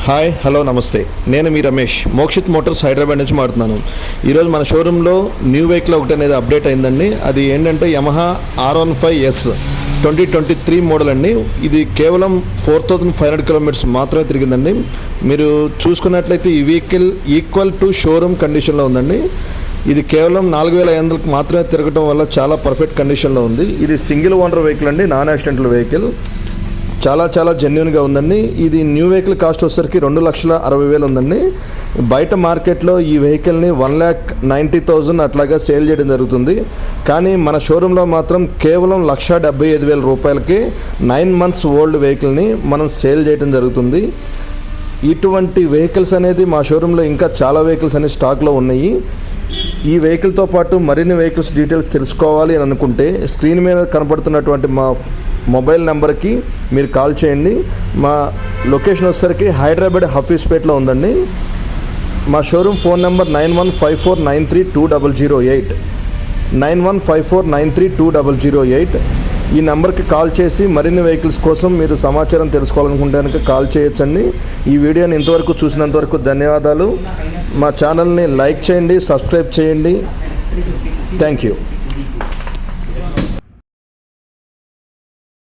Hi hello నమస్తే, నేను మీ Ramesh Mokshith Motors Hyderabad నుంచి మాట్లాడుతున్నాను. ఈరోజు మన షోరూంలో న్యూ వెహికల్ ఒకటి అనేది అప్డేట్ అయిందండి. అది ఏంటంటే యమహా R15S 2023 మోడల్ అండి. ఇది కేవలం 4500 కిలోమీటర్స్ మాత్రమే తిరిగిందండి. మీరు చూసుకున్నట్లయితే ఈ వెహికల్ ఈక్వల్ టు షోరూమ్ కండిషన్లో ఉందండి. ఇది కేవలం 4500 మాత్రమే తిరగడం వల్ల చాలా పర్ఫెక్ట్ కండిషన్లో ఉంది. ఇది సింగిల్ ఓనర్ వెహికల్ అండి, నాన్ యాక్సిడెంటల్ వెహికల్. చాలా జెన్యూన్గా ఉందండి. ఇది న్యూ వెహికల్ కాస్ట్ వచ్చేసరికి 2,60,000 ఉందండి. బయట మార్కెట్లో ఈ వెహికల్ని 1,90,000 అట్లాగా సేల్ చేయడం జరుగుతుంది. కానీ మన షోరూంలో మాత్రం కేవలం 1,75,000 రూపాయలకి 9 months ఓల్డ్ వెహికల్ని మనం సేల్ చేయడం జరుగుతుంది. ఇటువంటి వెహికల్స్ అనేది మా షోరూంలో ఇంకా చాలా వెహికల్స్ అనేవి స్టాక్లో ఉన్నాయి. ఈ వెహికల్తో పాటు మరిన్ని వెహికల్స్ డీటెయిల్స్ తెలుసుకోవాలి అని అనుకుంటే స్క్రీన్ మీద కనబడుతున్నటువంటి మా మొబైల్ నెంబర్కి మీరు కాల్ చేయండి. మా లొకేషన్ వచ్చేసరికి హైదరాబాద్ హఫీస్పేట్లో ఉందండి. మా షోరూమ్ ఫోన్ నెంబర్ 9154932008 9154932008. ఈ నెంబర్కి కాల్ చేసి మరిన్ని వెహికల్స్ కోసం మీరు సమాచారం తెలుసుకోవాలనుకుంటే కనుక కాల్ చేయొచ్చండి. ఈ వీడియోని ఇంతవరకు చూసినంతవరకు ధన్యవాదాలు. మా ఛానల్ని లైక్ చేయండి, సబ్స్క్రైబ్ చేయండి. Thank you.